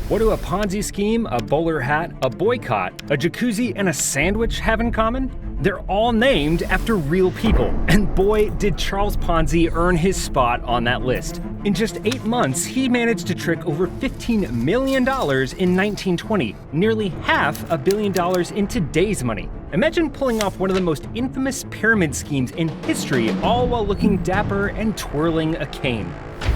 What do a Ponzi scheme, a bowler hat, a boycott, a jacuzzi, and a sandwich have in common? They're all named after real people, and boy, did Charles Ponzi earn his spot on that list. In just 8 months, he managed to trick over $15 million in 1920, nearly $500 million in today's money. Imagine pulling off one of the most infamous pyramid schemes in history, all while looking dapper and twirling a cane.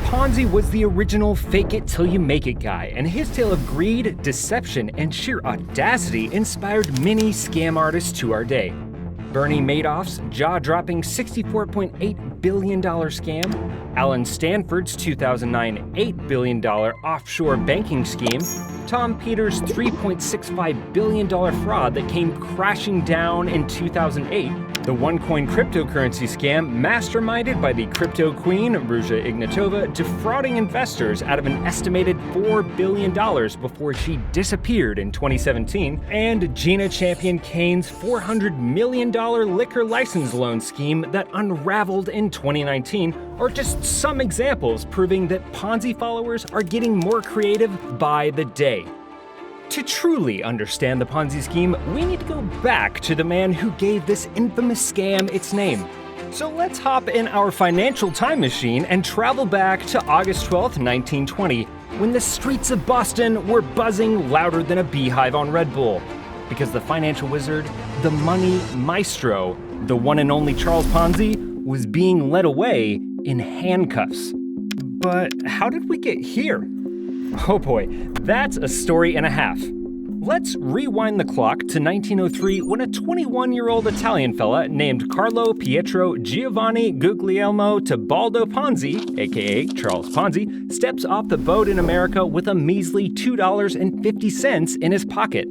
Ponzi was the original fake-it-till-you-make-it guy, and his tale of greed, deception, and sheer audacity inspired many scam artists to our day. Bernie Madoff's jaw-dropping $64.8 billion scam, Alan Stanford's 2009 $8 billion offshore banking scheme, Tom Peters' $3.65 billion fraud that came crashing down in 2008, the OneCoin cryptocurrency scam masterminded by the crypto queen, Ruja Ignatova, defrauding investors out of an estimated $4 billion before she disappeared in 2017, and Gina Champion Kane's $400 million liquor license loan scheme that unraveled in 2019 are just some examples proving that Ponzi followers are getting more creative by the day. To truly understand the Ponzi scheme, we need to go back to the man who gave this infamous scam its name. So let's hop in our financial time machine and travel back to August 12, 1920, when the streets of Boston were buzzing louder than a beehive on Red Bull. Because the financial wizard, the money maestro, the one and only Charles Ponzi, was being led away in handcuffs. But how did we get here? Oh boy, that's a story and a half. Let's rewind the clock to 1903 when a 21-year-old Italian fella named Carlo Pietro Giovanni Guglielmo Tebaldo Ponzi, aka Charles Ponzi, steps off the boat in America with a measly $2.50 in his pocket.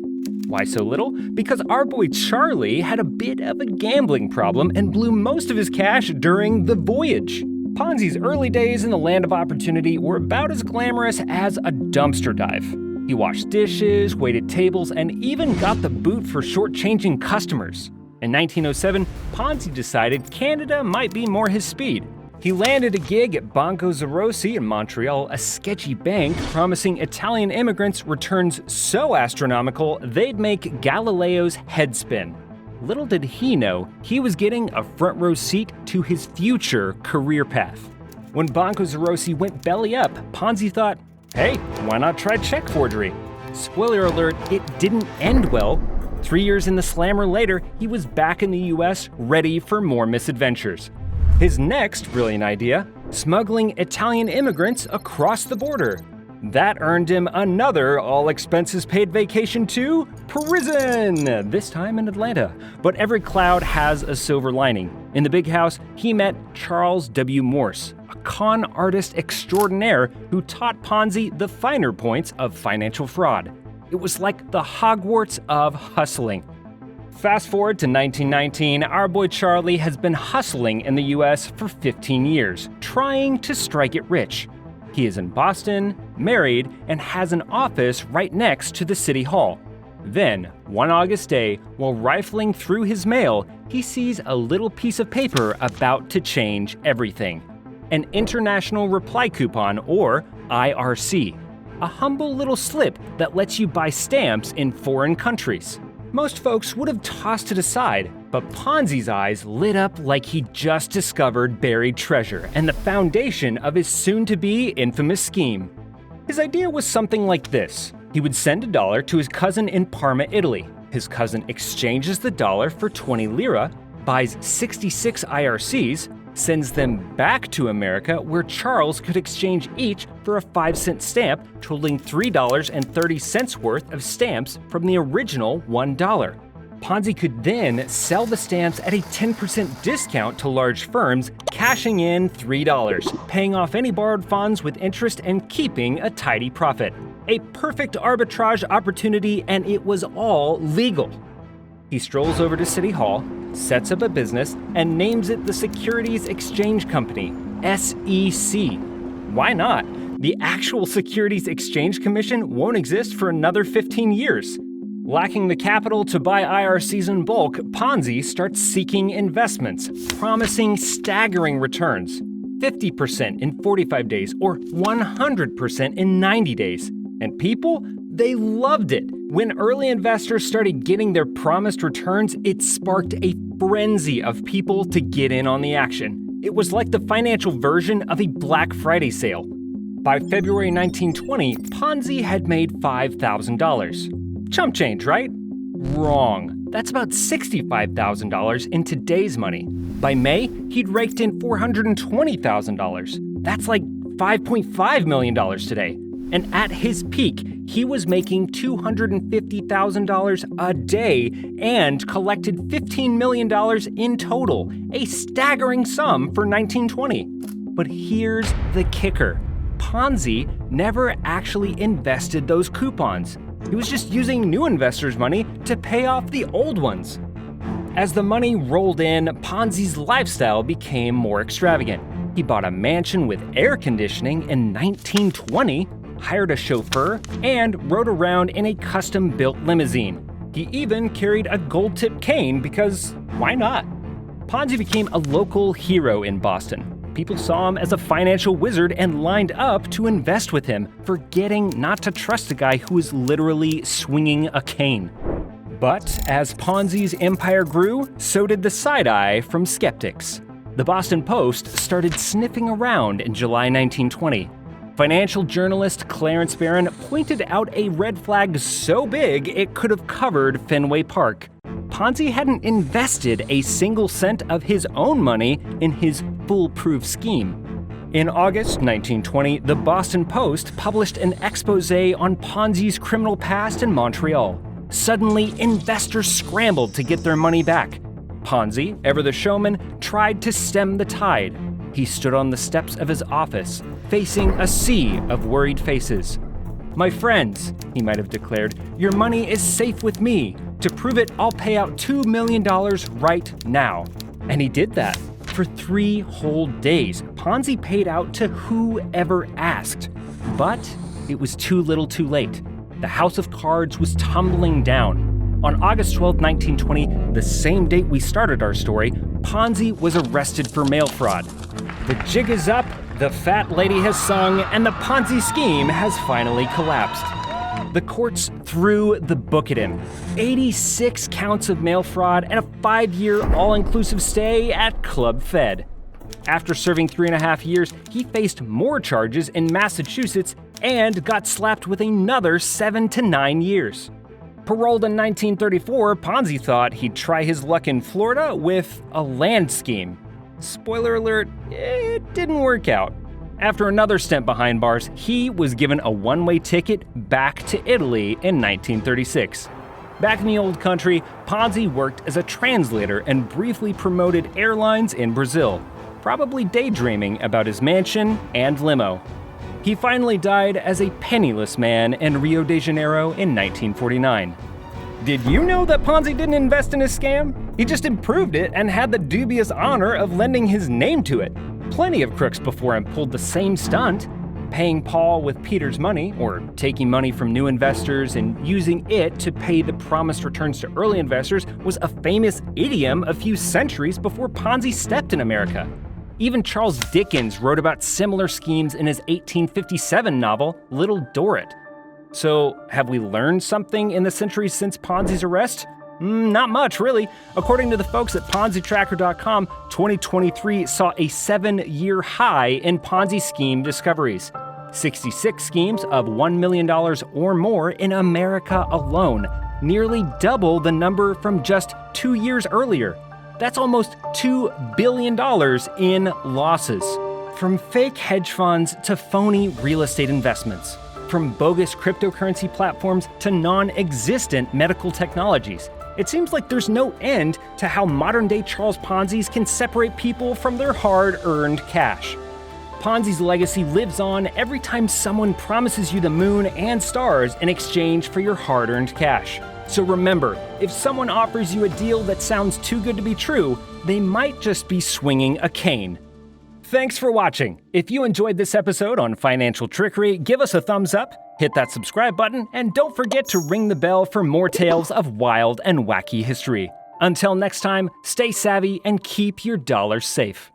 Why so little? Because our boy Charlie had a bit of a gambling problem and blew most of his cash during the voyage. Ponzi's early days in the land of opportunity were about as glamorous as a dumpster dive. He washed dishes, waited tables, and even got the boot for shortchanging customers. In 1907, Ponzi decided Canada might be more his speed. He landed a gig at Banco Zarossi in Montreal, a sketchy bank promising Italian immigrants returns so astronomical they'd make Galileo's head spin. Little did he know, he was getting a front row seat to his future career path. When Banco Zarossi went belly up, Ponzi thought, hey, why not try check forgery? Spoiler alert, it didn't end well. 3 years in the slammer later, he was back in the US, ready for more misadventures. His next brilliant idea, smuggling Italian immigrants across the border. That earned him another all-expenses-paid vacation to prison, this time in Atlanta. But every cloud has a silver lining. In the big house, he met Charles W. Morse, a con artist extraordinaire who taught Ponzi the finer points of financial fraud. It was like the Hogwarts of hustling. Fast forward to 1919, our boy Charlie has been hustling in the US for 15 years, trying to strike it rich. He is in Boston, married, and has an office right next to the city hall. Then, one August day, while rifling through his mail, he sees a little piece of paper about to change everything. An International Reply Coupon, or IRC. A humble little slip that lets you buy stamps in foreign countries. Most folks would have tossed it aside, but Ponzi's eyes lit up like he just discovered buried treasure and the foundation of his soon-to-be infamous scheme. His idea was something like this. He would send $1 to his cousin in Parma, Italy. His cousin exchanges the dollar for 20 lira, buys 66 IRCs, sends them back to America where Charles could exchange each for a 5-cent stamp, totaling $3.30 worth of stamps from the original $1. Ponzi could then sell the stamps at a 10% discount to large firms, cashing in $3, paying off any borrowed funds with interest and keeping a tidy profit. A perfect arbitrage opportunity, and it was all legal. He strolls over to City Hall, sets up a business, and names it the Securities Exchange Company, SEC. Why not? The actual Securities Exchange Commission won't exist for another 15 years. Lacking the capital to buy IRCs in bulk, Ponzi starts seeking investments, promising staggering returns. 50% in 45 days or 100% in 90 days. And people, they loved it. When early investors started getting their promised returns, it sparked a frenzy of people to get in on the action. It was like the financial version of a Black Friday sale. By February 1920, Ponzi had made $5,000. Chump change, right? Wrong. That's about $65,000 in today's money. By May, he'd raked in $420,000. That's like $5.5 million today. And at his peak, he was making $250,000 a day and collected $15 million in total, a staggering sum for 1920. But here's the kicker. Ponzi never actually invested those coupons. He was just using new investors' money to pay off the old ones. As the money rolled in, Ponzi's lifestyle became more extravagant. He bought a mansion with air conditioning in 1920, hired a chauffeur, and rode around in a custom-built limousine. He even carried a gold-tipped cane because why not? Ponzi became a local hero in Boston. People saw him as a financial wizard and lined up to invest with him, forgetting not to trust a guy who was literally swinging a cane. But as Ponzi's empire grew, so did the side-eye from skeptics. The Boston Post started sniffing around in July 1920. Financial journalist Clarence Barron pointed out a red flag so big it could have covered Fenway Park. Ponzi hadn't invested a single cent of his own money in his foolproof scheme. In August 1920, the Boston Post published an expose on Ponzi's criminal past in Montreal. Suddenly, investors scrambled to get their money back. Ponzi, ever the showman, tried to stem the tide. He stood on the steps of his office, facing a sea of worried faces. "My friends," he might have declared, "your money is safe with me. To prove it, I'll pay out $2 million right now." And he did that. For 3 whole days, Ponzi paid out to whoever asked. But it was too little too late. The house of cards was tumbling down. On August 12, 1920, the same date we started our story, Ponzi was arrested for mail fraud. The jig is up, the fat lady has sung, and the Ponzi scheme has finally collapsed. The courts threw the book at him. 86 counts of mail fraud and a 5-year all-inclusive stay at Club Fed. After serving 3.5 years, he faced more charges in Massachusetts and got slapped with another 7 to 9 years. Paroled in 1934, Ponzi thought he'd try his luck in Florida with a land scheme. Spoiler alert, it didn't work out. After another stint behind bars, he was given a one-way ticket back to Italy in 1936. Back in the old country, Ponzi worked as a translator and briefly promoted airlines in Brazil, probably daydreaming about his mansion and limo. He finally died as a penniless man in Rio de Janeiro in 1949. Did you know that Ponzi didn't invest in his scam? He just improved it and had the dubious honor of lending his name to it. Plenty of crooks before him pulled the same stunt. Paying Paul with Peter's money, or taking money from new investors and using it to pay the promised returns to early investors, was a famous idiom a few centuries before Ponzi stepped in America. Even Charles Dickens wrote about similar schemes in his 1857 novel, Little Dorrit. So, have we learned something in the centuries since Ponzi's arrest? Not much, really. According to the folks at PonziTracker.com, 2023 saw a 7-year high in Ponzi scheme discoveries. 66 schemes of $1 million or more in America alone, nearly double the number from just 2 years earlier. That's almost $2 billion in losses. From fake hedge funds to phony real estate investments. From bogus cryptocurrency platforms to non-existent medical technologies. It seems like there's no end to how modern-day Charles Ponzi's can separate people from their hard-earned cash. Ponzi's legacy lives on every time someone promises you the moon and stars in exchange for your hard-earned cash. So remember, if someone offers you a deal that sounds too good to be true, they might just be swinging a cane. Thanks for watching. If you enjoyed this episode on financial trickery, give us a thumbs up, hit that subscribe button, and don't forget to ring the bell for more tales of wild and wacky history. Until next time, stay savvy and keep your dollars safe.